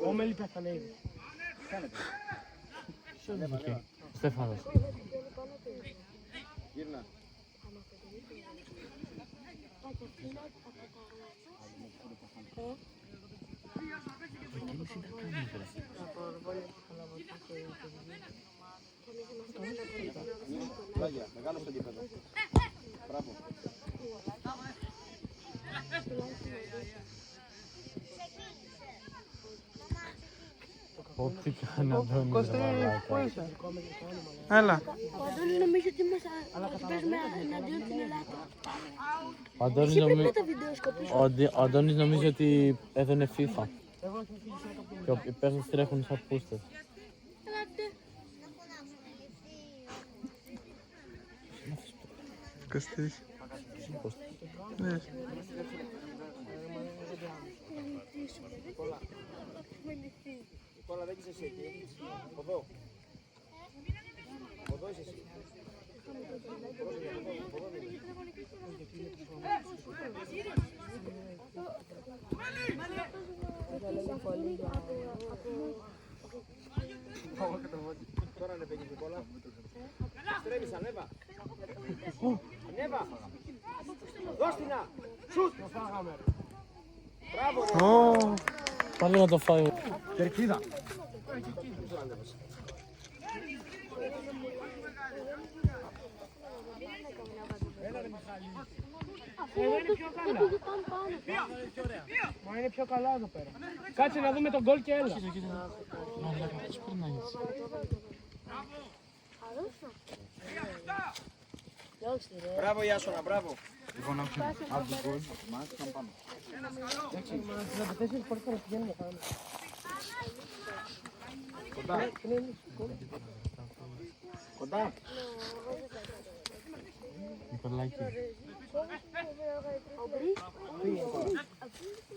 Όμελη πέθανε ήδη. Στέφανος. Γύρνα. Πλάγια, μεγάλο στο γήπεδο. Μπράβο. Ό,τι κάνει ο Αντώνης. Κωστή, πού είσαι? Έλα. Ο Αντώνης νομίζω ότι παίζουμε εναντίον την Ελλάδα. Ο Αντώνης Εσύ πρέπει να το βίντεο σκοπείς. Ο Αντώνης νομίζει ότι έδωνε FIFA. Και οι παίχτες τρέχουν σαν πούστες. Κωστής. Ναι. Νικόλα, δεν είσαι εσύ εκεί. Οδό. Οδό είσαι εσύ. Τώρα ανεβαίνει η Νικόλα. Στρέμεις, ανέβα. Ανέβα. Δώσ' την να. Σουτ. Μπράβο. Πάλι να το φάει. Κερκίδα. Εδώ είναι πιο καλά. Μα είναι πιο καλά εδώ πέρα. Κάτσε να δούμε τον γκολ και έλα. Μαλάκα, πώς περνάει έτσι. Μπράβο Ιάσονα, μπράβο. Λοιπόν, από τον γκολ, από το μάτι, πάμε πάνω. Μα 34 φορές να πηγαίνουμε πάνω. Κοντά. Κοντά. Νικολάκη.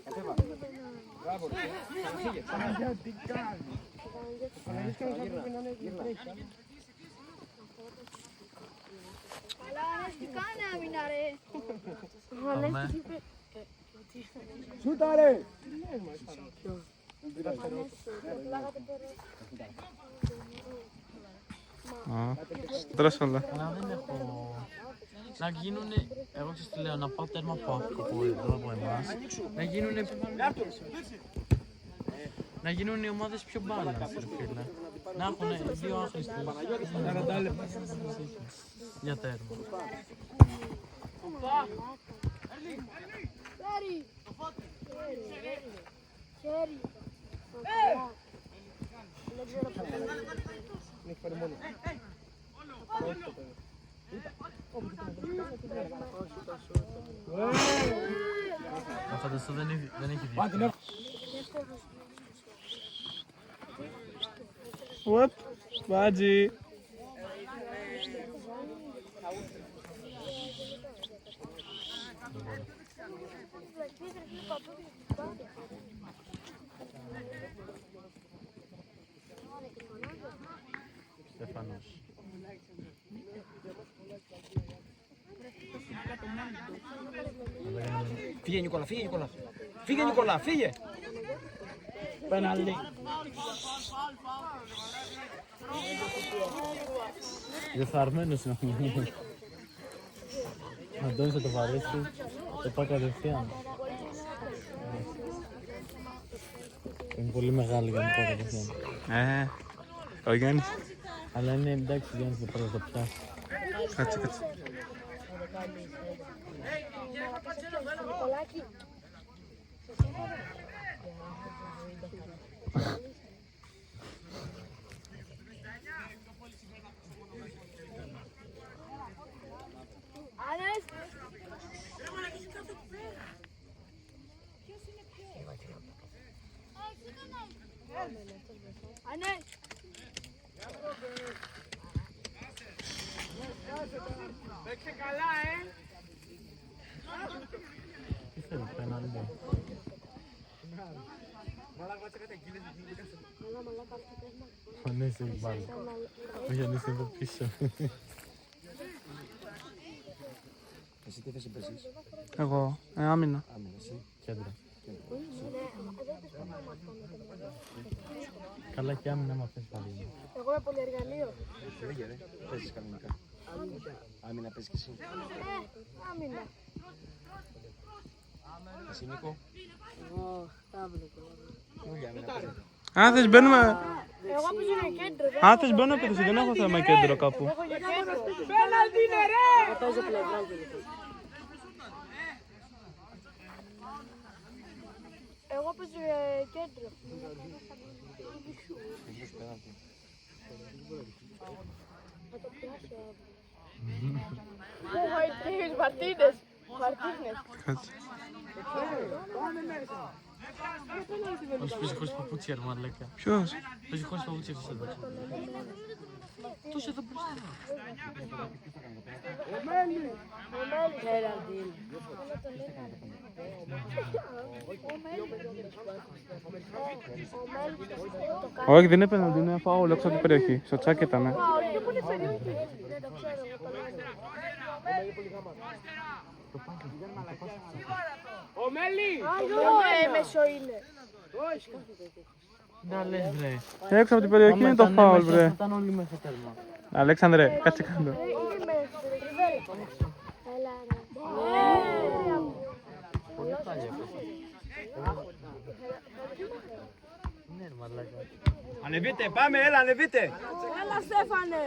Κατέβα. Μπράβο. Φύγε. Παναγιά, τι κάνει. Παναγιάς και θα πρέπει να είναι τρέχει. Αλλά τι κάνει άμυνα ρε. Πάμε. Σούτα ρε. Τρως όλα. Αλλά δεν έχω... Να γίνουνε... Εγώ ξέρεις τι λέω, να πάω τέρμα από εδώ από εμάς. Να γίνουνε... Να γίνουν οι ομάδες πιο μπάλας, ρε φίλε. Να έχουν δύο άχρηστες. 40 λεπτά. Για τέρμα. Χέρι. Χέρι. Δεν ξέρω πώς θα είναι. Έχει πάρει μόνο. Να φανταστώ δεν έχει Πάτε δει. να... What? Μπάτζι. Στέφανος. Φύγε Νικόλα, φύγε Νικόλα. Φύγε Νικόλα, φύγε. Πέναλτι. Διεφθαρμένος είναι ο Αντώνης θα το βαρέσει, θα πάει κατευθείαν. Είναι πολύ μεγάλη για να το πάει κατευθείαν. Ο Γιάννης. Αλλά είναι εντάξει, Γιάννης δεν πρέπει να το πιάσει. Κάτσε, κάτσε. Νικολάκη. Άνες. Άνες. Παίξε καλά, Τι θέλει, πέναλτι. Ο Νέης έχει μπάλα. Ο Γιάννης είναι εδώ πίσω. Εσύ τι θέση παίζεις? Εγώ, άμυνα. Άμυνα, εσύ. Κέντρο. Καλά και άμυνα μα πες πάλι. Εγώ με πολυεργαλείο. Φύγε ρε, παίζεις κανονικά. Άμυνα παίζεις και εσύ. Άμυνα. Εσύ Νίκο. Εγώ τάβλετο. Όλοι άμυνα παίζεις. Αν θες μπαίνουμε... Εγώ παίζω για κέντρο. Αν θες μπαίνω πίσω, δεν έχω θέμα κέντρο κάπου. Εγώ για κέντρο. Πέναλτι είναι ρε! Εγώ παίζω πλευρά γενικά. Εγώ παίζω για κέντρο. Θα το πιάσω. Μαρτίνες. Κάτσε. Όχι, παίζει χωρίς παπούτσια ρε μαλάκα. Ποιος? Παίζει χωρίς παπούτσια αυτός εδώ. Τόσο εδώ μπροστά. Όχι, δεν είναι πέναλτι, είναι φάουλ έξω από την περιοχή. Στο τσάκι ήταν. Δεν το ξέρω. Έμεσο είναι. Να λες βρε. Έξω από την περιοχή είναι το φάουλ, βρε. Ήταν όλοι μέσα τέρμα. Αλέξανδρε, κάτσε κάτω. Είναι μέσα. Έλα ρε. Πολύ χάλια. Ναι ρε μαλάκα. Ανεβείτε, πάμε, έλα, ανεβείτε. Έλα Στέφανε.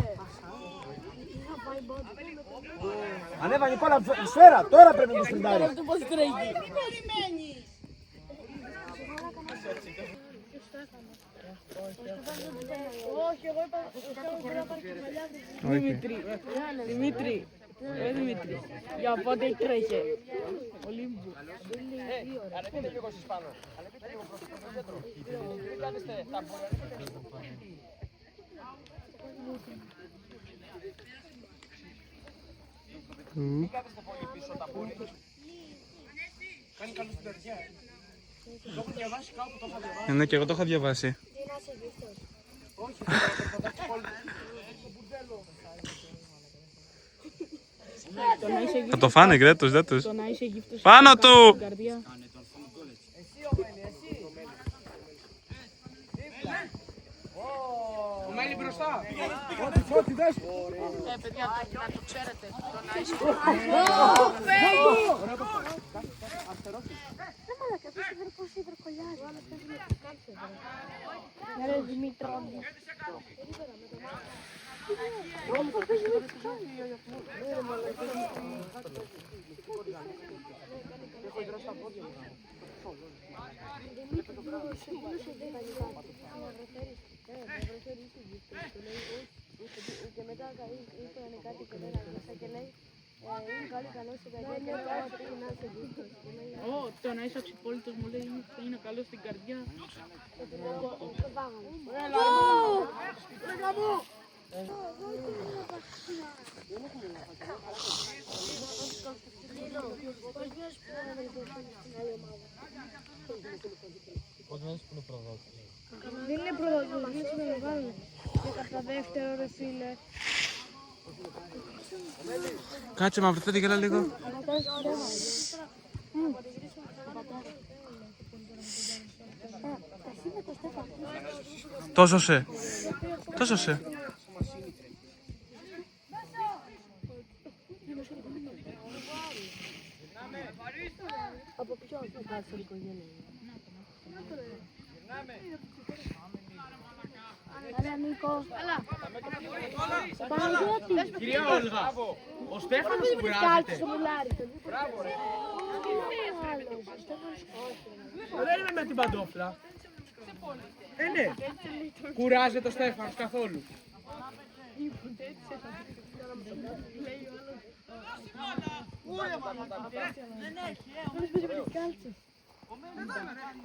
Ανέβα Νικόλα, σφαίρα, τώρα πρέπει να το σπριντάρει. Όχι, εγώ είπα να πάρει τη μαλλιά του. Δημήτρη, Δημήτρη, για πότε τρέχε. Ολύμπου. Ανεβείτε λίγο εσείς πάνω. Ανεβείτε λίγο προς το κέντρο. Μην κάνετε ταμπούρα. Μην κάνετε πολύ πίσω ταμπούρι. Κάνει καλό στην καρδιά. Το έχω διαβάσει κάπου, το είχα διαβάσει. Ναι, και εγώ το είχα διαβάσει. Τι να είσαι γύφτος. Όχι, θα τα πολύ. Θα το φάνε Γκρέτος, δεν τους. Το να είσαι γύφτος Πάνω του! στην καρδιά. Ο Μέλη μπροστά. Φώτη, δες. Παιδιά, να το ξέρετε. Το να είσαι Ρε Δημήτρο. Και μετά είπανε κάτι και δεν αγγίσα και λέει είναι καλή καλός στην καρδιά και τώρα πρέπει να είσαι γύφτος. το να είσαι αξιπόλυτος μου λέει είναι καλό στην καρδιά. Και του λέω το πάγαμε. Πώς μένεις που είναι προδότη. Δεν είναι προδότη, είναι να βάλουμε. Και κατά δεύτερο ρε φίλε. Κάτσε μα βρεθείτε γέλα λίγο. Τόσο σε. Τόσο σε. Από ποιο κάθε οικογένεια. Έλα Νίκο. Παναγιώτη. Κυρία Όλγα, ο Στέφανος Κάτσε κουράζεται. στο μιλάρι. Μπράβο ρε. Δεν είμαι με την παντόφλα. Ναι. Κουράζεται ο Στέφανος καθόλου.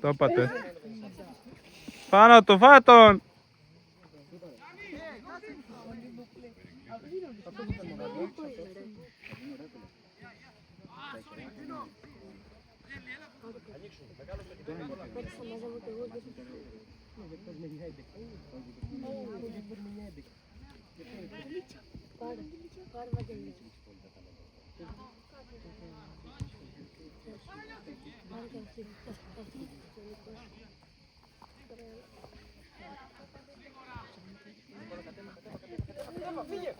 Το είπατε. Πάνω του, φάε τον! Πάρε Βαγγέλη. Πάρε και αυτή. φύγε.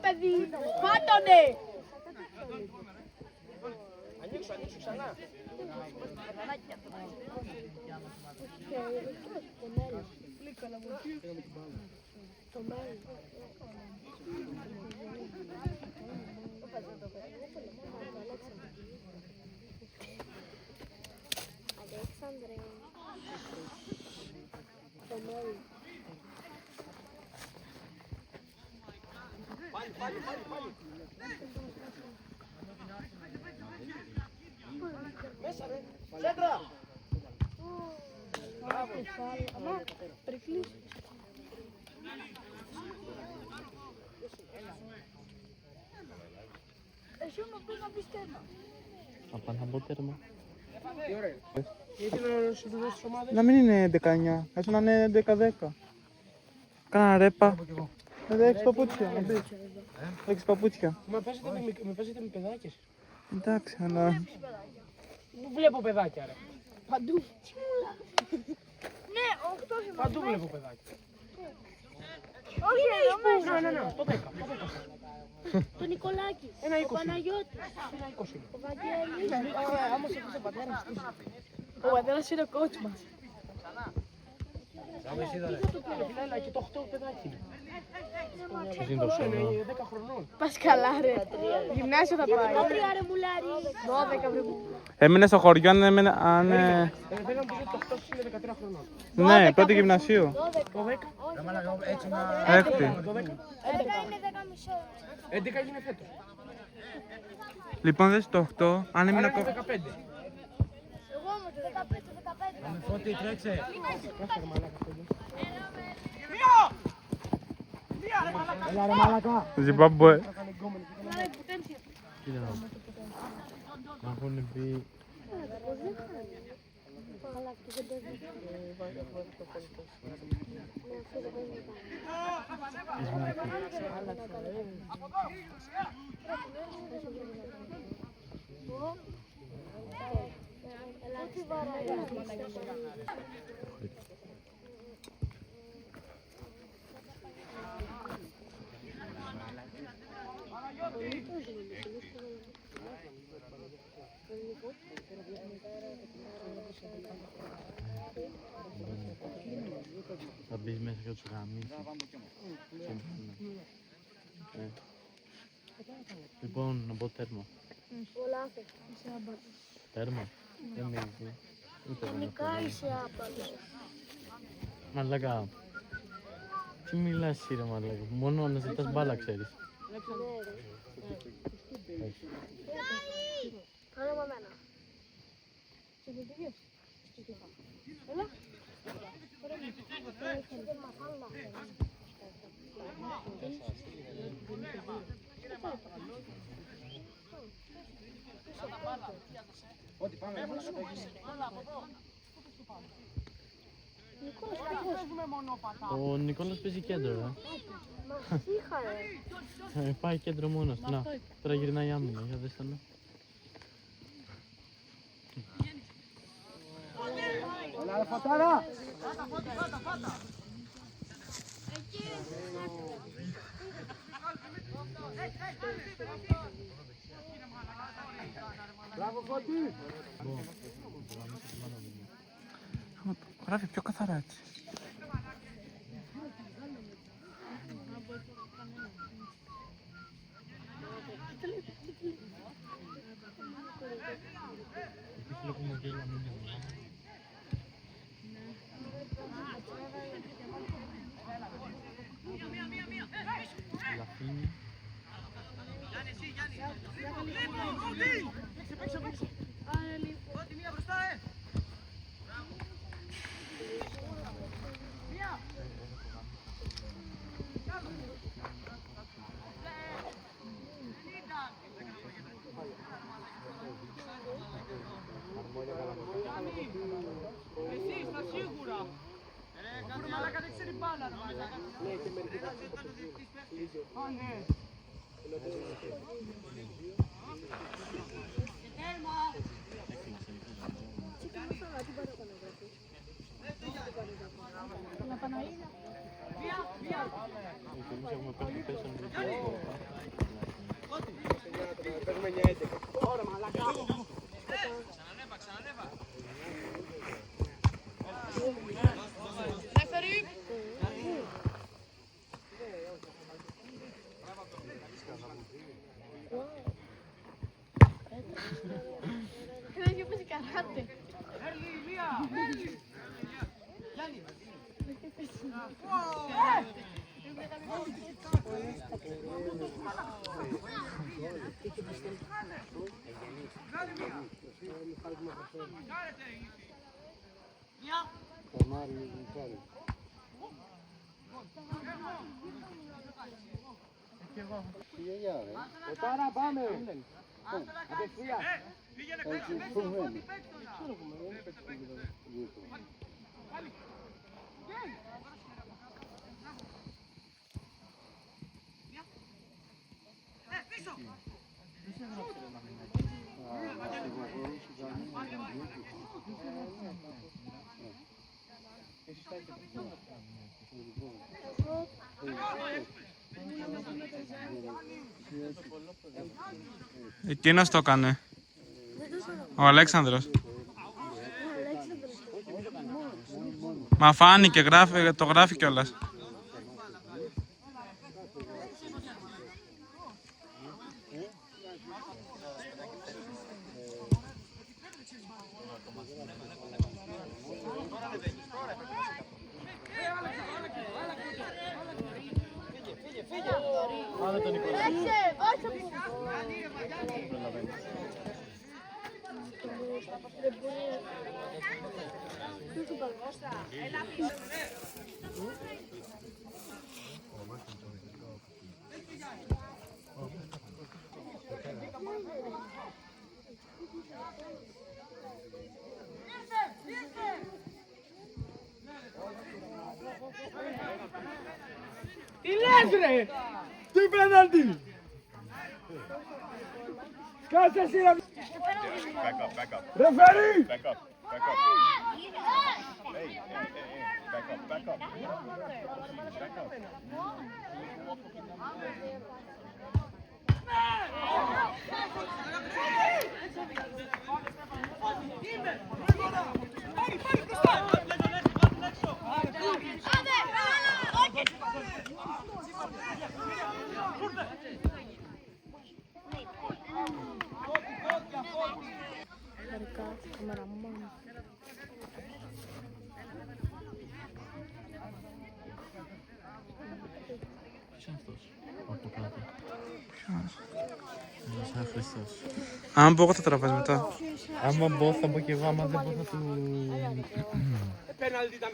Παιδί, πάτωνε! Ανοίξου ξανά. Το μέλλον. Αλέξανδρε. Το μέλλον. Πάλι. Μέσα ρε. Σέντρα. Αμά, περικλείς. Εσύ μου πεις να πεις τέρμα. Απ' να μπω τέρμα. Τι ωραία. Γιατί να σου δώσεις τις ομάδες. Να μην είναι 19, έσου να είναι 11-10. Κάνα ρέπα. Έχεις παπούτσια, να πεις. Έχεις παπούτσια. Με παίζετε με παιδάκες. Εντάξει, αλλά... Πού βλέπω παιδάκια ρε. Παντού. Ναι, 8 Παντού βλέπω παιδάκια. Όχι, εδώ μέσα. Ναι, το 10. Το Νικολάκη. Ένα 20. Ο Παναγιώτης. Ένα 20. Ο Βαγγέλης. Άμα σε ακούσει ο πατέρας του. Ο πατέρας είναι ο coach μας. Φιλάλα και το 8 παιδάκι είναι. Ποιος είναι το ψωμί. Είναι 10 χρονών. Πας καλά ρε. Γυμνάσιο θα πάει. 13 ρε μουλάρι. 12 βρε. Έμεινε στο χωριό αν... Θέλει να μου πεις ότι το 8 είναι 13 χρονών. Ναι, πρώτη γυμνασίου. Το 10. Έκτη. Το 10. 11 είναι 10 μισό. 11 έγινε φέτος. Λοιπόν, δες το 8, αν έμεινε... Άρα είναι 15. Εγώ είμαι το 15. Φώτη τρέξε. Έλα ρε μαλακά. Ζιμπάμπουε. Κοίτα να έχουν πει... Αλλά αυτό δεν παίζει. Θα μπεις μέσα και θα τους γαμίσεις. Λοιπόν, να μπω τέρμα. Τέρμα. Δεν με είδε. Ούτε δεν Γενικά είσαι άπαλος. Μαλάκα. Τι μιλάς εσύ ρε μαλάκα. Μόνο να ζητάς μπάλα ξέρεις. Κάνε με εμένα. Έλα. Ο Νικόλας παίζει κέντρο ρε. Μας είχα ρε. Πάει κέντρο μόνος του. Να, τώρα γυρνάει άμυνα. Για δες το να. Έλα ρε φωτάρα. Μπράβο Φώτη. Γράφει πιο καθαρά έτσι. Εσύ στα σίγουρα. Ρε μαλάκα δεν ξέρει μπάλα ρε μαλάκα. Ναι, και με την Α, ναι. Κάτε. Τώρα πάμε. Απευθείας. Εκείνος το έκανε. Ο Αλέξανδρος. Μα φάνηκε, το γράφει κιόλας. Τι λες ρε! Τι πέναλτι! Κάτσε εσύ ρε! Ρεφερί! Αν πω εγώ θα τραβάς μετά. Άμα μπω θα μπω κι εγώ, άμα δεν μπω θα του... Πέναλτι ήταν.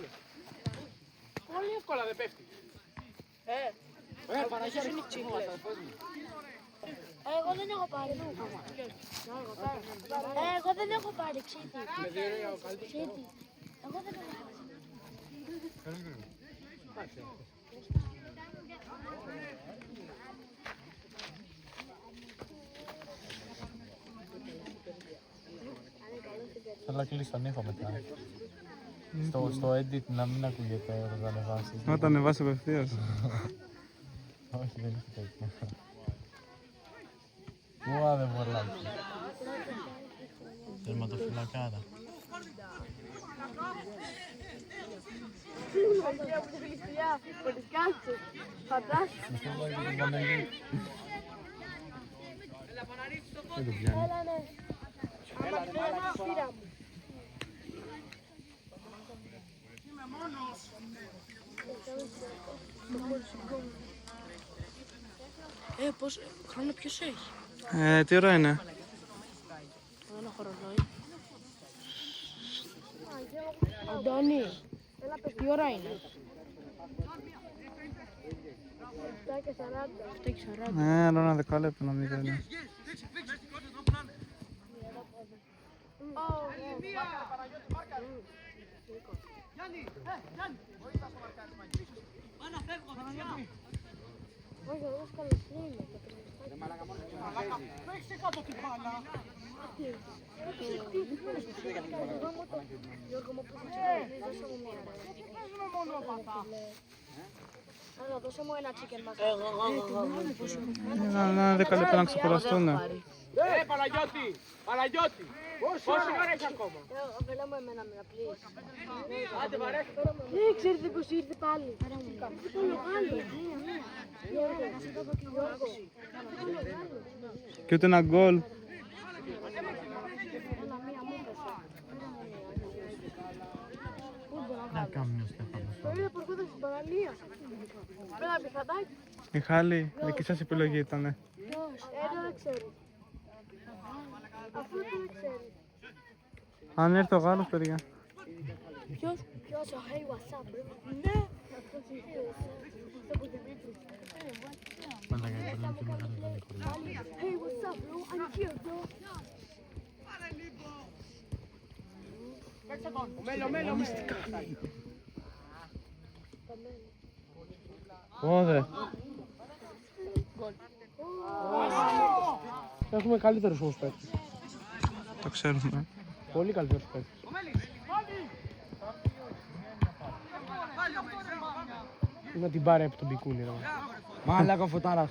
Πολύ εύκολα δεν πέφτει. Παναγιώτη είναι τσίχλες. Εγώ δεν έχω πάρει. Εγώ δεν έχω πάρει ξύτη. Εγώ δεν έχω πάρει. Θέλω να κλείσω τον ήχο μετά. Στο edit να μην ακούγεται όταν ανεβάσεις. Όταν ανεβάσει απευθείας. Όχι, δεν έχει τέτοια. Ουά, δεν βολάκι. Τερματοφυλακάρα. Δεν το πιάνει. Πώς, χρόνο ποιος έχει? Τι ώρα είναι? Ένα χρονόι. Αντώνη, τι ώρα είναι? 7 και 40. Ναι, άλλο ένα δεκάλεπτο να μην είναι. Όχι, εγώ σκαλωστρίνω. Παίξε κάτω την μπάλα. Γιώργο μου, που δώσε μου μία. Παίζουμε μόνο πατά. Άρα, δώσε μου ένα chicken μακάρι. Ένα δεκάλεπτο να ξεκουραστούν. Παναγιώτη, Παναγιώτη. Πόση ώρα έχει ακόμα? Φέρε μου εμένα με απλής. Άντε βαρέστε. Ξέρετε πως ήρθε πάλι. Το μεγάλο. Και ούτε ένα γκολ. Μία μου έπεσε. Να κάνουμε ο Στέφανος. Το είδα προχθές στην παραλία. Πέρα πιχατάκι. Μιχάλη, δική σας επιλογή ήτανε. Δεν ξέρει. Αυτό δεν ξέρει. Αν έρθει ο Γάλλος, παιδιά. Ποιος? Ο Hey, what's up, bro? Ναι. Πάντα κάνει πολύ και μεγάλο δικό. Hey, what's up, bro? I'm here, bro. Μέλο. Πόδε. Έχουμε καλύτερους όμως παίκτες. Το ξέρουμε. Πολύ καλύτερους παίκτες. Να την πάρει από τον Πικούλη. Μάλακα φωτάρας.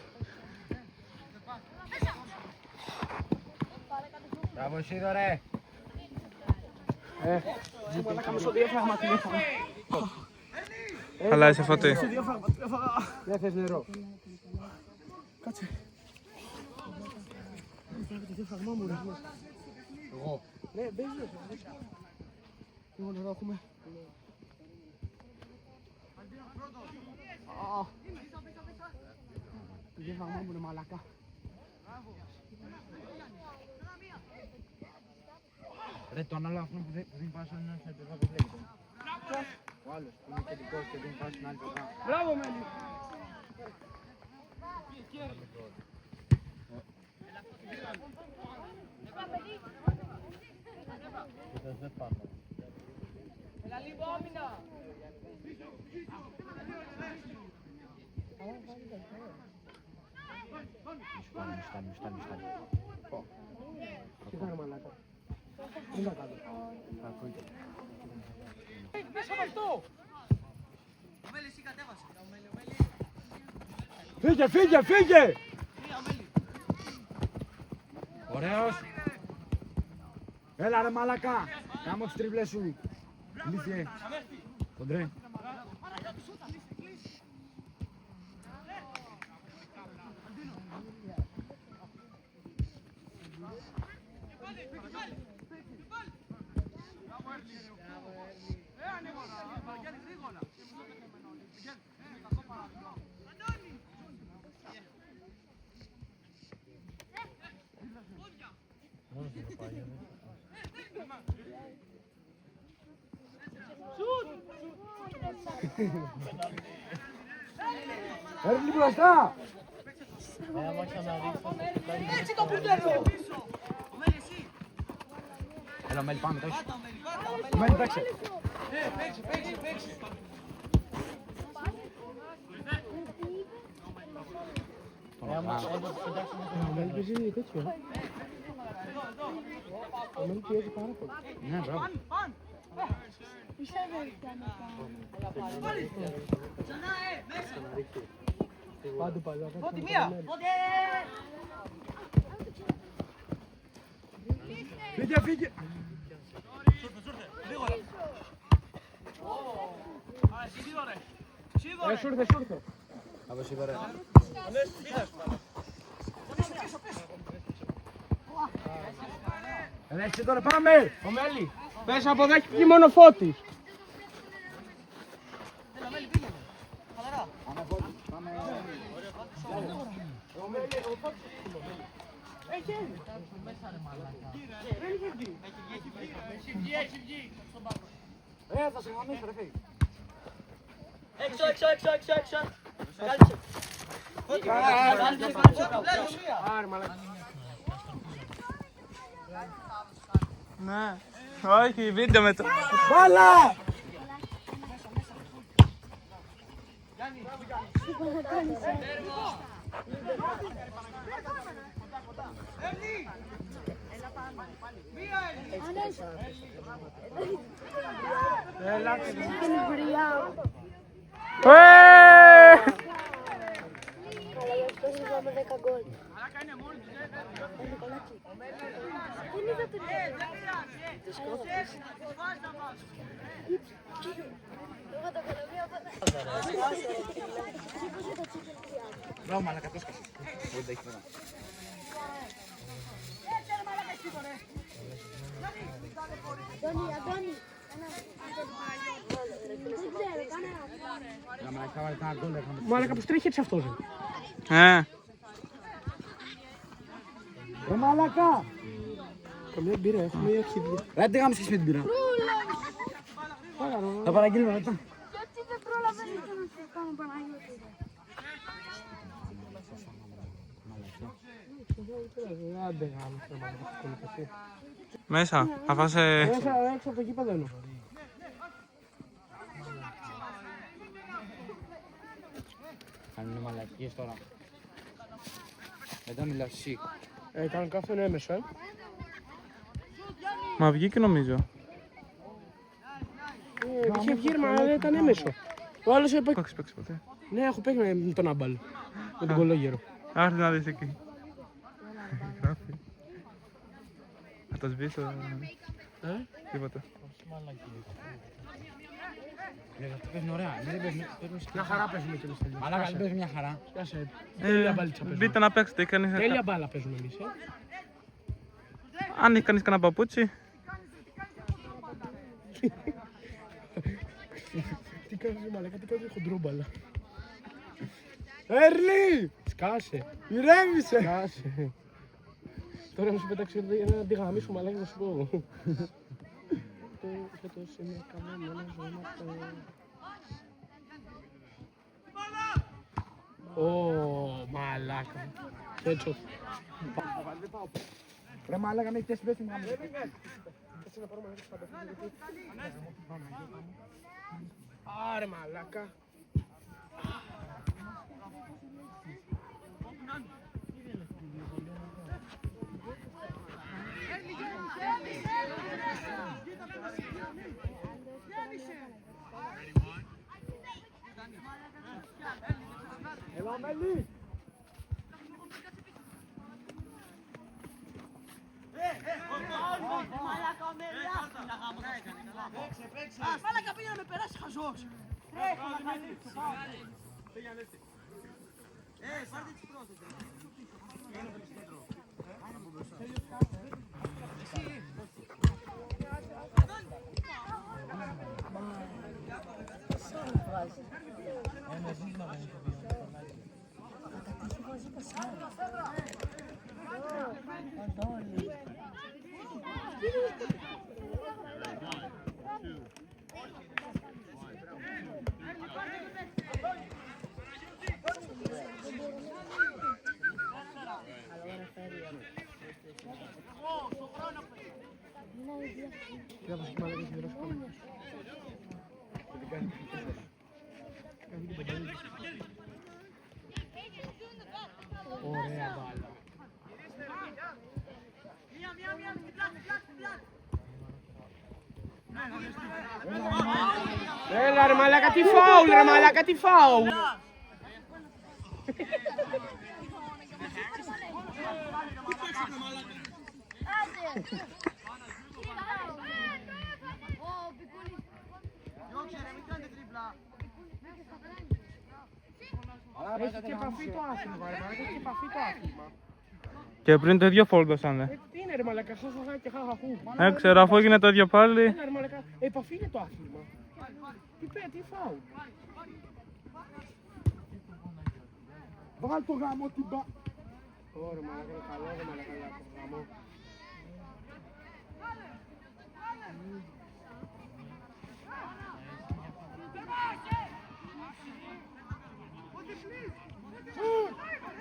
Μπράβο εσύ δωρε. Μάλακα μισό διέφραγμα την έφαγα. Αλλά είσαι Φώτη. Δεν θες νερό. Κάτσε. Τι διέφραγμά μου ρε. Εγώ. Ναι, μπες. Εγώ νερό έχουμε. Τι διέφραγμά μου ρε μαλακά. Ρε τον άλλο αυτό που δεν πάει σε ένα σεντερβά που βλέπει. Ο άλλος που είναι κεντρικός και δεν πάει στην άλλη πλευρά. Μπράβο Μέλη! Έλα λίγο άμυνα! Τι κάνω μαλάκα. Δεν τα κάνω. Μέσα από αυτό! Φύγε! Ωραίος! Έλα ρε μαλακά! Κάμω τις τρίβλες σου! Λύθιε! Κοντρέ! Έρθει μπροστά! Έτσι το πουρτέλο! Έλα Μέλη πάμε τόση. Μέλη παίξε. Παίξε. Ο Μέλη παίζει τέτοιο. Ο Μέλη πιέζει πάρα πολύ. Ναι, μπράβο. Πάντου παλιά. Πότε μία! Φύγε! Σούρθε. Από σίγουρα. Έτσι τώρα πάμε! Ο Μέλη! Πες από 10 πήγε μόνο Φώτης. Θα σε γαμίσω ρε φύγει. Έξω. Άρε μαλάκα. Ναι. Όχι, βίντεο με το. Μπάλα! Έλα. Είχαμε 10 γκολ. Μπράβο μαλάκα, το έσκασε. Δεν τα έχει πέρα. Αντώνη. Μαλάκα πως τρέχει έτσι αυτός. Ρε μαλακά! Καμία μπύρα έχουμε ή αρχίδια. Ρε τι γάμεις και με την πύρα. Θα παραγγείλουμε μετά. Γιατί δεν πρόλαβε να σε κάνω Παναγιώτη. Άντε γάμος. Μέσα, θα φας... Μέσα έξω από το κήπεδο εννοώ. Κάνουν μαλακίες τώρα. Μετά μιλάω εσύ. Κάνουν κάθε είναι έμεσο, Μα βγήκε νομίζω. Είχε βγει μα δεν ήταν έμεσο. Ο άλλος είπε... Έχεις παίξει ποτέ. Ναι, έχω παίξει με τον Άμπαλ. Με τον κολόγερο. Άρθε να δεις εκεί. Γράφει. Θα το σβήσω. Τίποτα. Παίζουν ωραία. Μια χαρά παίζουμε και εμείς. Μαλάκα δεν παίζουν μια χαρά. Τέλεια μπάλιτσα παίζουμε. Μπείτε να παίξετε. Τέλεια μπάλα παίζουμε εμείς. Αν έχει κανείς κανένα παπούτσι. Τι κάνεις μαλάκα, τι κάνεις χοντρόμπαλα. Έρλι! Σκάσε. Ηρέμησε! Σκάσε. Τώρα μου σου πέταξε ένα αντιγαμίσου μαλάκα να σου πω. Φέτος είναι καμένα ζώματα. Ω, μαλάκα. Έτσι. Ρε μαλάκα με έχεις πέσει μια μέρα. Άρε μαλάκα. Έλα Μέλη! Μάλακα πήγα να με περάσει χαζός. Πάρτε τις πρώτες. Ωραία μπάλα. Έλα ρε μαλάκα, τι φάουλ ρε μαλάκα, τι φάουλ. Έχει και επαφή το άθλημα, ρε μαλάκα, έχει επαφή το άθλημα. Και πριν το ίδιο φόρ δώσανε. Τι είναι ρε μαλάκα, χαχαχά και χαχαχού. Ξέρω, αφού έγινε το ίδιο πάλι. Έλα ρε μαλάκα, επαφή είναι το άθλημα. Τι φάουλ. Βάλ το γάμο την μπα... Ωραία μαλάκα, είναι καλό ρε μαλάκα, το γάμο.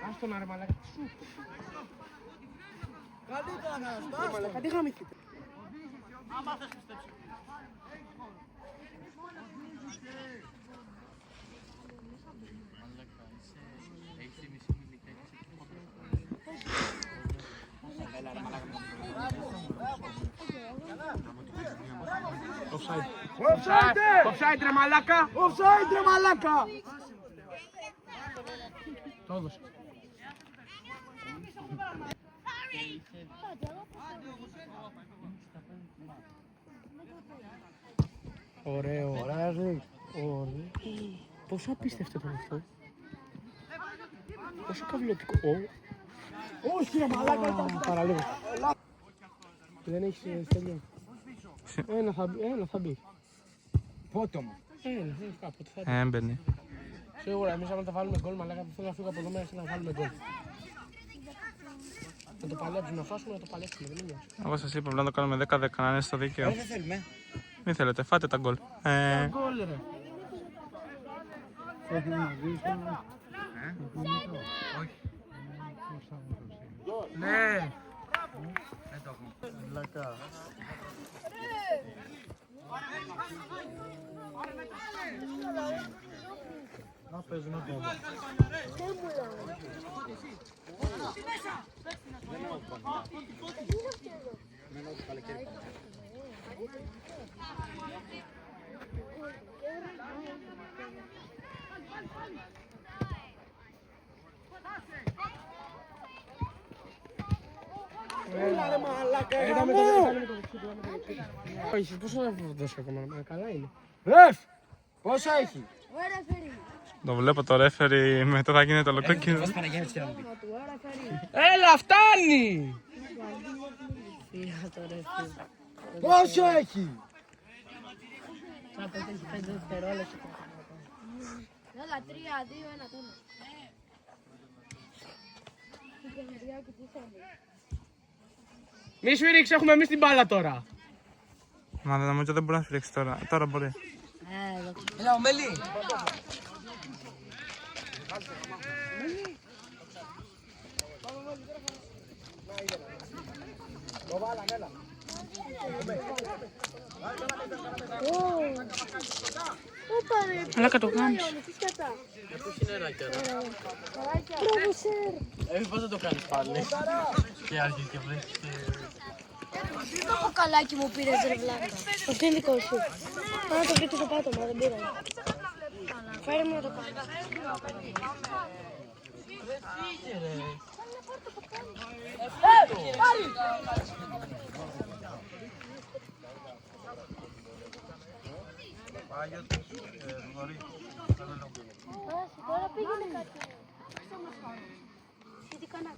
Άστο να ρε μαλάκα, τι σου. Καλύτερα να στάσω. Μαλάκα, τι γαμηθείτε. Άμα θες πιστέψε. Offside ρε μαλάκα. Offside ρε μαλάκα. Το έδωσε. Ωραίο. Ωραίο. Πόσο απίστευτο ήταν αυτό. Πόσο καυλωτικό. Όχι ρε μαλάκα. Παραλίγο. Δεν έχεις στέλνει. Ένα θα μπει. Πότε όμως. Κάποτε θα μπει. Έμπαινε. Σίγουρα, εμείς άμα τα βάλουμε γκολ, μαλάκα, θέλω να φύγω από εδώ μέχρι να βάλουμε γκολ. Να το παλέψουμε, να χάσουμε, να το παλέψουμε. Δεν είναι. Εγώ σας είπα, να το κάνουμε 10-10, να είναι στο δίκαιο. Δεν θέλουμε. Μην θέλετε, φάτε τα γκολ. Γκολ, ρε. Ναι. Να παίζουμε ακόμα. Έλα ρε μαλάκα, όχι, πόσο να δώσω ακόμα, καλά είναι. Ρεφ, πόσα έχει. Το βλέπω το ρέφερι, μετά θα γίνεται ολοκόκκινο. Έλα, φτάνει! Πόσο έχει. Έλα, 3-2-1 τέλος. Μη σφυρίξει, έχουμε εμείς την μπάλα τώρα. Μα δεν νομίζω δεν μπορεί να σφυρίξει τώρα. Τώρα μπορεί. Έλα, ο Μέλη. Αλλά το κάνεις. Πώς θα το κάνεις πάλι. Και άρχισε και βρέσεις και... Το κοκαλάκι μου πήρες ρε βλάκα. Αυτό είναι δικό σου. Πάω να το βρει στο πάτωμα, δεν πήρα. Φέρε μου να το κάνω. Τώρα πήγαινε κάτι. Τι κανά.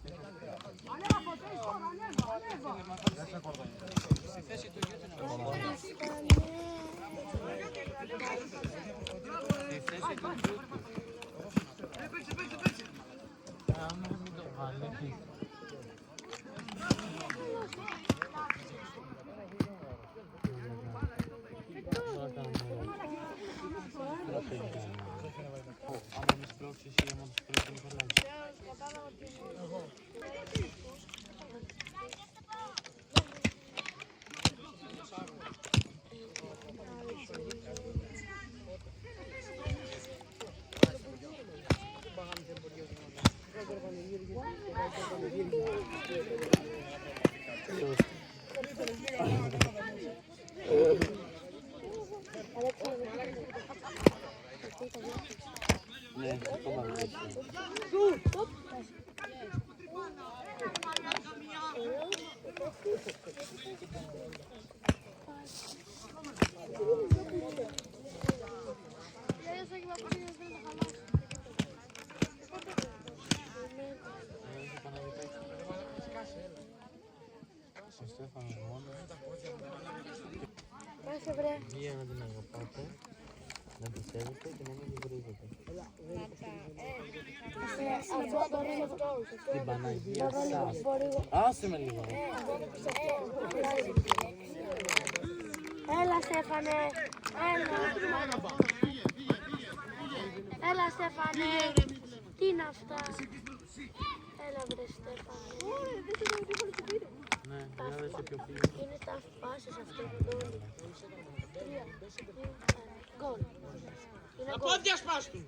Μία να την αγαπάτε, να τη σέβεστε και να μην την βρίζετε. Την Παναγία σας. Άσε με λίγο. Έλα Στέφανε, έλα Στέφανε, τι είναι αυτά. Έλα βρε Στέφανε. Ναι, για να είσαι πιο φίλο. Είναι τα πάσες αυτό το δόλι. 3, 2, 1, γκολ. Τα πόδια σπάστου.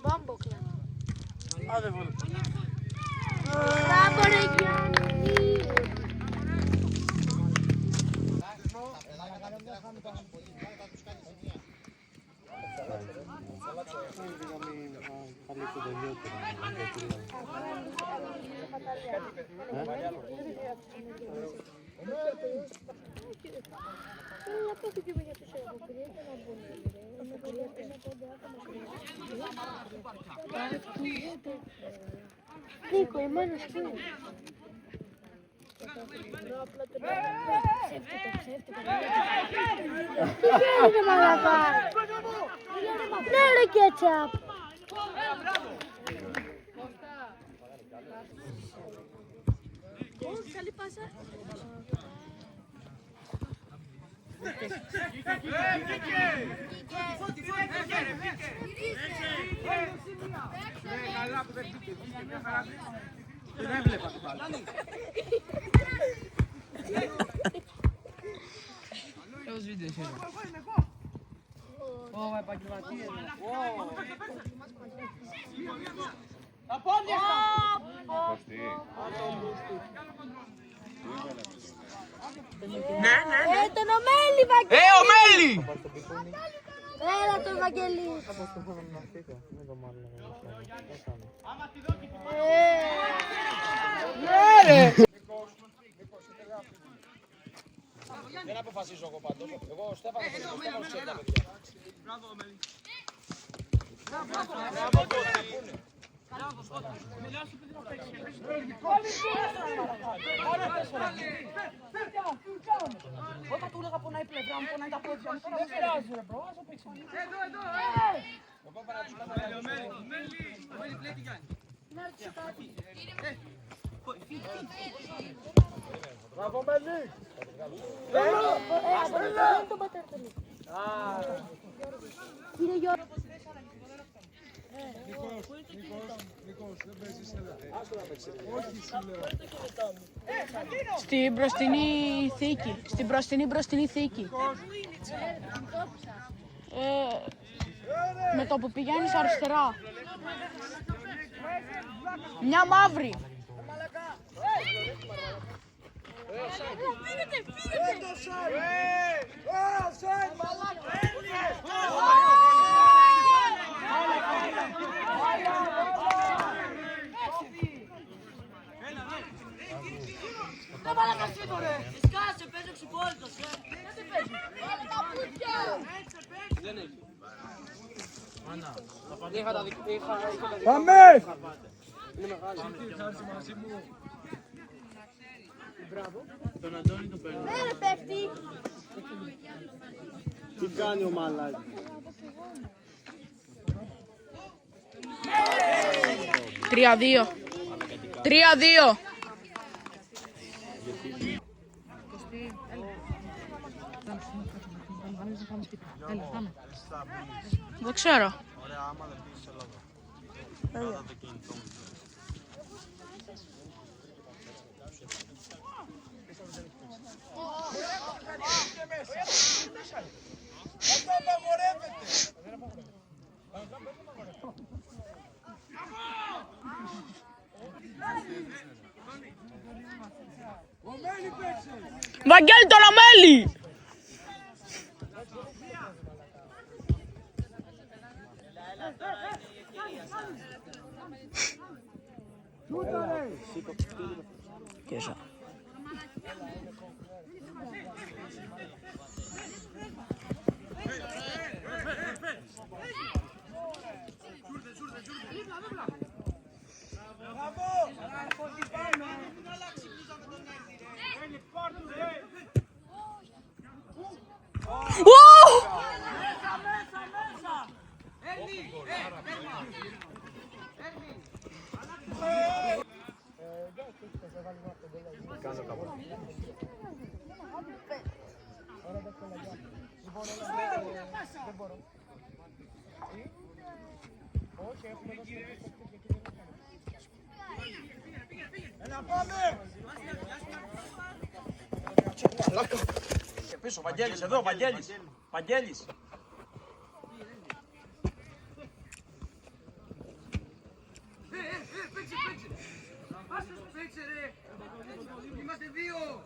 Μπόμποκλα. Άντε βόλου. Μπράβο ρε Γιάννη. Νίκο, εμένα σπίτι. απλά το λέω. Ψεύτικα. Τι γίνεται μαλακά. Ναι ρε κέτσαπ. Καλή πάσα. Δεν έβλεπα το πάλι. Έως βίντεο εσύ. Ω, επαγγελματίες. Τα πόδια Τον Ομέλη, Βαγγέλη! ο Μέλη! Έλα τον Βαγγέλη! Δεν αποφασίζω εγώ πάντως. Εγώ ο Στέφανος ξέρει τα παιδιά. Μπράβο, Μέλη. Όταν του έλεγα πονάει η πλευρά μου, πονάει τα πόδια μου, τώρα δεν πειράζει ρε μπρο, ας το παίξουμε. Εδώ! Εγώ πέρα τους καταγράψω. Μέλη, πλέον τι κάνει. Μπράβο Μέλη! Τον πατέρα του. Κύριε Γιώργο. Στην μπροστινή θήκη. Στην μπροστινή θήκη. Με το που πηγαίνεις αριστερά. Μια μαύρη. Δεν βάλε κασίτο ρε! Σκάσε, παίζω ξυπόλυτος ρε! Δεν παίζει! Βάλε τα πούτια! Δεν έχει. Πάμε! Είναι μεγάλη. Τον Αντώνη τον παίρνω. Ναι ρε παίχτη. Τι κάνει ο μαλάκης. 3-2. 3-2. Δεν ξέρω. Ωραία, άμα δεν πεις Ελλάδα. Κράτα το κινητό μου. Αυτό απαγορεύεται. Βαγγέλη τον Αμέλη! Κέσα. Πίσω, Βαγγέλης, εδώ, Βαγγέλης. Βαγγέλης. Παίξε ρε! Είμαστε δύο!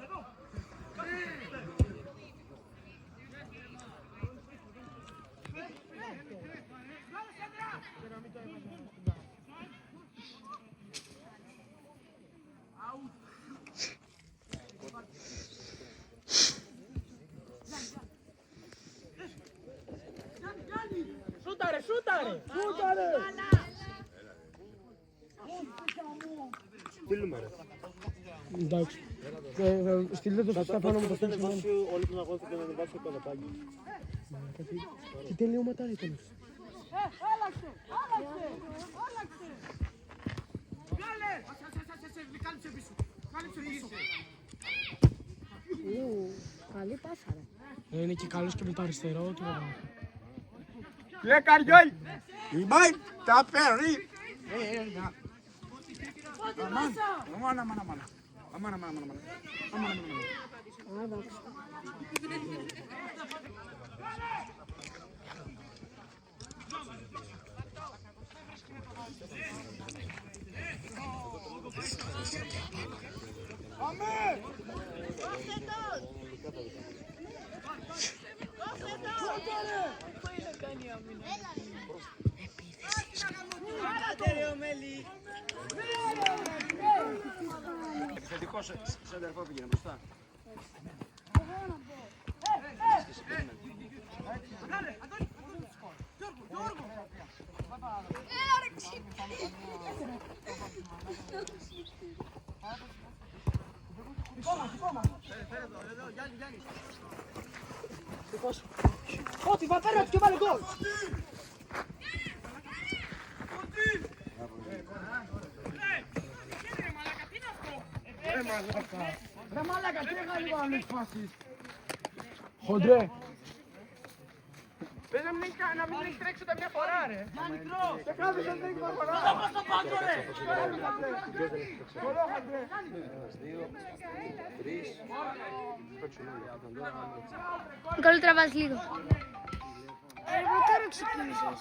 Σούταρε, σούταρε! Στείλουμε ρε. Εντάξει. Στείλτε το στο Στέφανο μου το στέλνει. Όλοι τους αγώνες και να ανεβάσει το καλατάκι. Τι τελειώματα ήταν. Άλλαξε! Βγάλε! Κάλυψε πίσω. Καλή πάσα, ρε. Είναι και καλός και με το αριστερό του. Καριόλ! Ημάει τα περί! Επιθετικό σεντερφό πήγαινε μπροστά. Ό,τι va πέρα και βάλε γκολ. Ρε μαλάκα, τι έκανε λίγο άλλες φάσεις. Χοντρέ. Πες να μην έχεις τρέξει ούτε μια φορά ρε. Σε κάθε δεν τρέξει μια φορά. Πολλά χαντρέ. Γκολ τραβάς λίγο. Εγώ τώρα ξεκίνησες.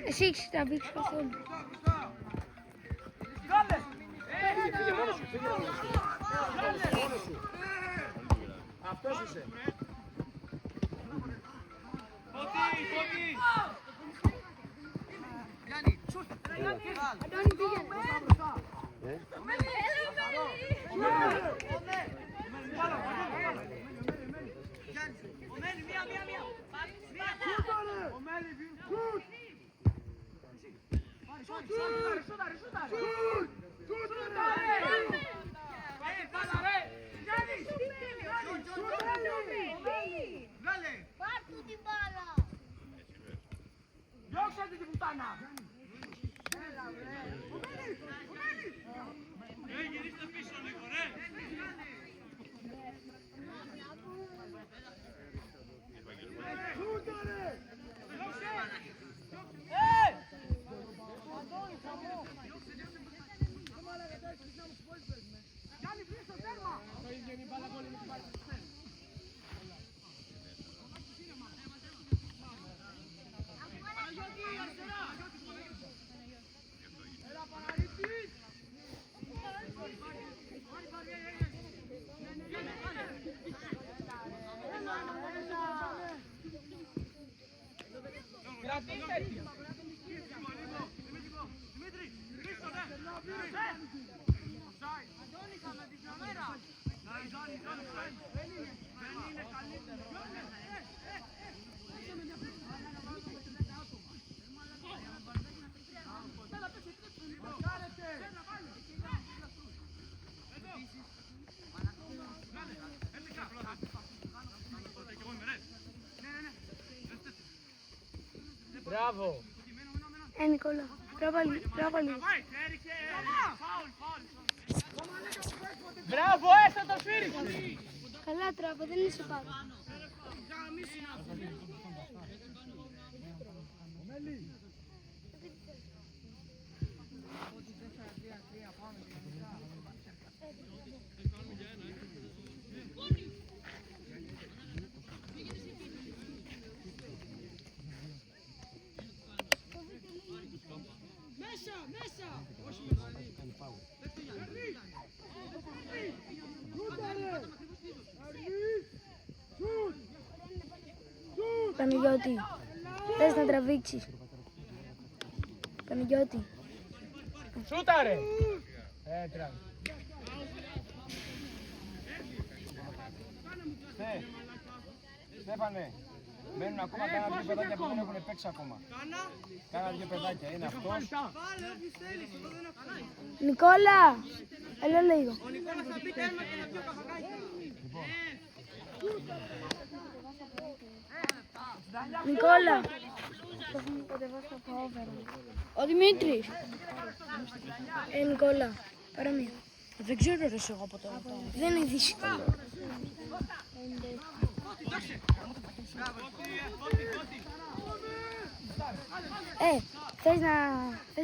Εσύ έχεις τραβήξει καθόλου. Αυτός είσαι. Αντώνη, πήγαινε. Πάρ' την μπάλα! Διώξε την πουτάνα. Μπράβο. Νικόλα, τράβα λίγο. Μπράβο, έστω το σφύριξε. Καλά τράβα, δεν είσαι πάνω. Παναγιώτη, θες να τραβήξεις. Παναγιώτη. Σούταρε. Τράβη. Στέφανε, Μένουν ακόμα κάνα δύο παιδάκια που δεν έχουν παίξει ακόμα. Κάνα δύο παιδάκια, είναι αυτός. Νικόλα, έλα λίγο. Ο Νικόλας θα πει τέρμα και να πει ο Καφακάκης. Νικόλα. Ο Δημήτρης. Νικόλα, πάρε μία. Δεν ξέρω ρε εσύ εγώ από τώρα. Δεν είναι δύσκολο. Θες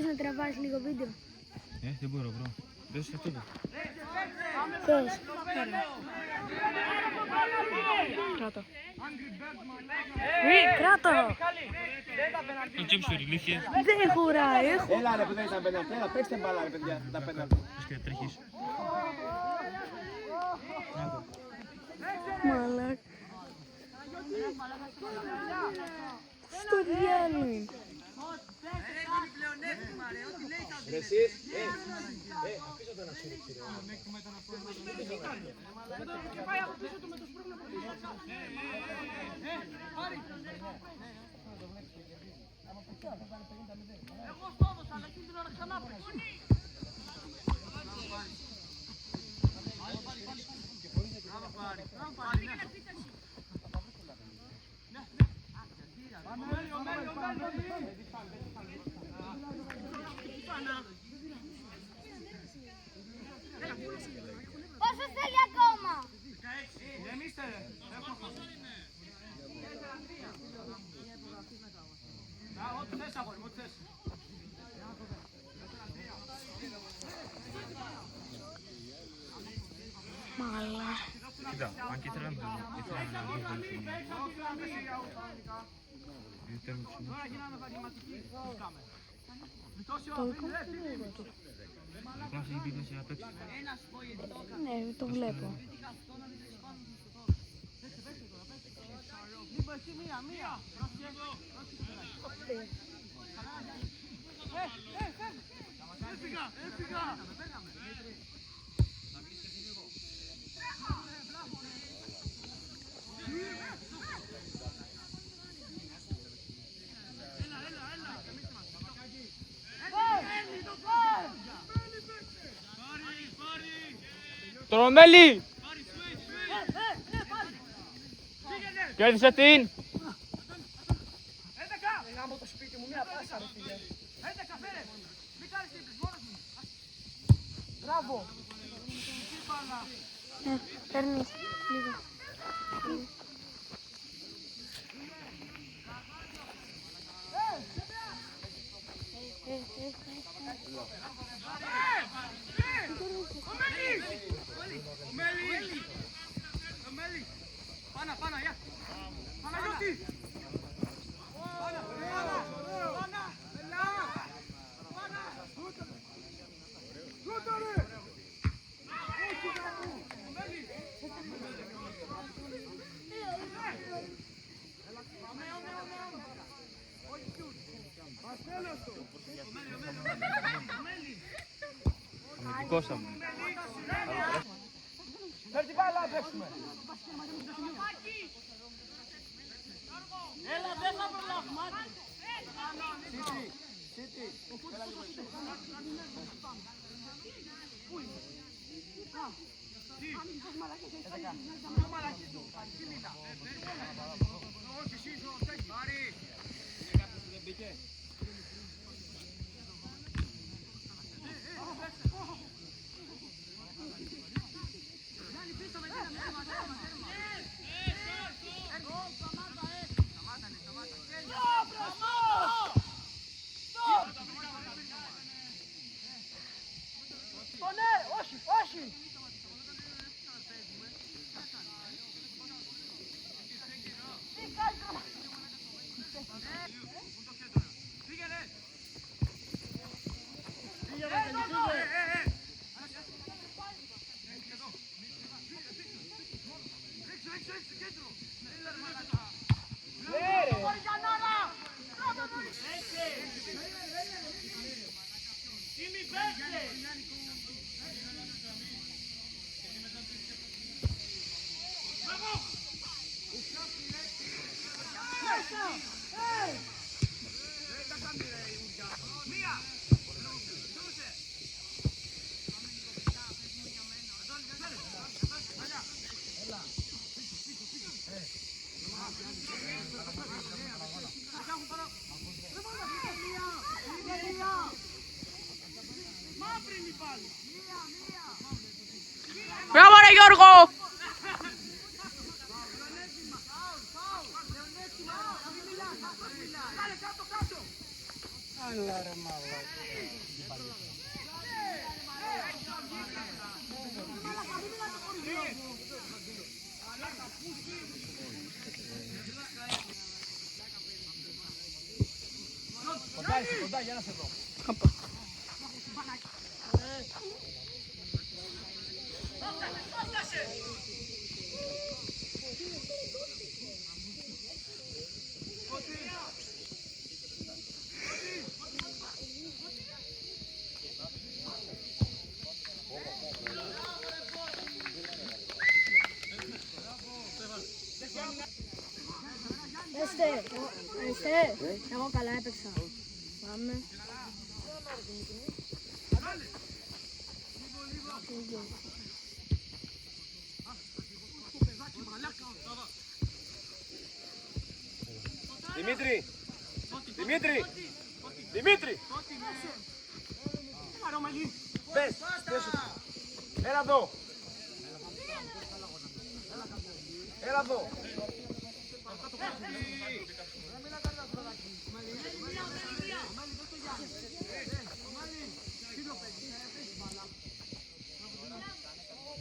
να τραβάς λίγο βίντεο? Δεν μπορώ, μπρο. Δεν σε αυτό. Θες. Κράτα. Κράτα. Το τσέξω, ρε ηλίθιε. Δεν χωράει. Έλα ρε που δεν ήταν πέναλτι, έλα παίξτε μπάλα ρε παιδιά, τα πέναλτι. Πες και τρέχεις. Μαλάκα. Στο διάλογο. Ρε εσείς, αφήστε το να σου ρίξει ρε. Και πάει από πίσω του με το σπρώχνο από πίσω. Πάρει. Εγώ στο έδωσα, αλλά εκείνη την ώρα ξανά παίξει. Πόσο θέλει ακόμα? Γεμίστε ρε. Ό,τι θες αγόρι μου, ό,τι θες. Μαλά. Κοίτα, αν και ήθελα να δω πολύ. Τώρα γίναμε επαγγελματικοί. Τι κάμε. Απλά σε επίθεση να παίξει. Ναι, το βλέπω. Λίμπο εσύ μία. Έφυγα. Τρομέλη! Κέρδισε την! 11! Γάμω το σπίτι μου, μία πάσα ρε φίλε. 11 φέρε! Μην κάνεις τύπλες, μόνος μου. Μπράβο! Παίρνεις λίγο. Πάνα, γεια! Παναγιώτη! Κόσα μου. Φέρ' την μπάλα, παίξουμε! Έλα, δεν θα προλάβουμε, όχι! Μπράβο ρε Γιώργο! Κοντά είσαι, κοντά, για να σε δω. Εγώ καλά έπαιξα. Πάμε. Δημήτρη! Δημήτρη! Δημήτρη! Μπες! Έλα εδώ! Έλα εδώ!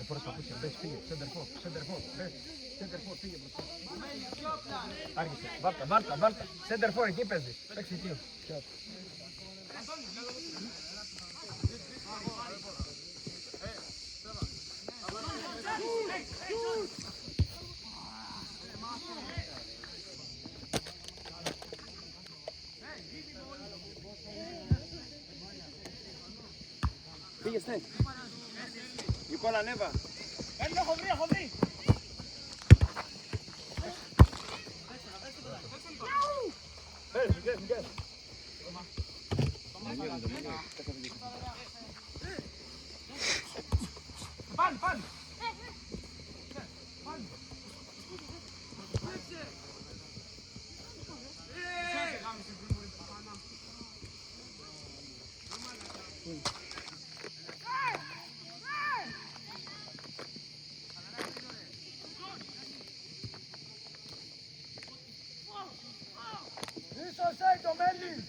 Φορές παπούτσια, μπες, φύγε, σέντερφορ, μπες, σέντερφορ, φύγε μπροστά. Άργησε, βάρτα, σέντερφορ, εκεί παίζεις, παίξε εκεί. Φύγε, στέ. Νικόλα, ανέβα. Έχω βρει. Βγες. Πάλι. Το μέλι!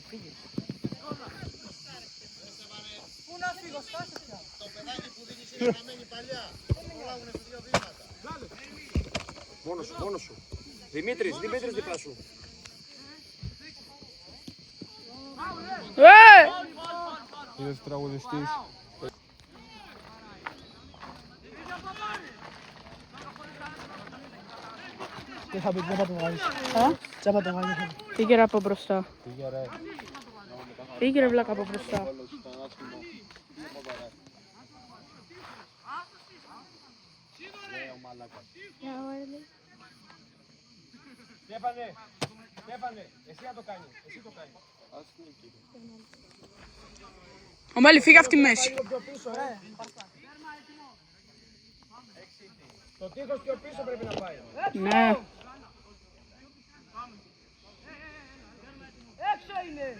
Φύγε. Πού να φύγω, σπάσε πια. Το παιδάκι που δίνει η γραμμένη παλιά. Προλάβουνε σε 2 βήματα. Μόνος σου. Δημήτρης δίπλα σου. Είδες τραγουδιστής. Τι θα πει, δεν θα το βγάλεις. Θα το βγάλεις. Πήγε ρε από μπροστά. Πήγε ρε βλάκα από μπροστά. Στέφανε, εσύ να το κάνεις. Ο Μέλη, φύγε αυτή τη μέση. Το τείχος πιο πίσω πρέπει να πάει. Ναι. Έξω είναι.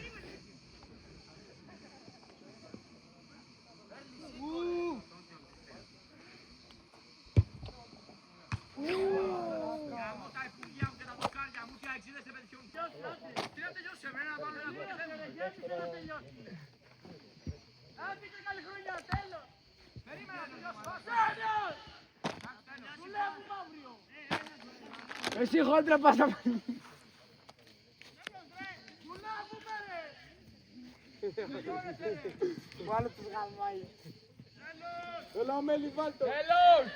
Εσύ χόντρα πας να πάει. Βάλε τους γαμάει. Έλα ο Μέλη, βάλ' το. Τέλος!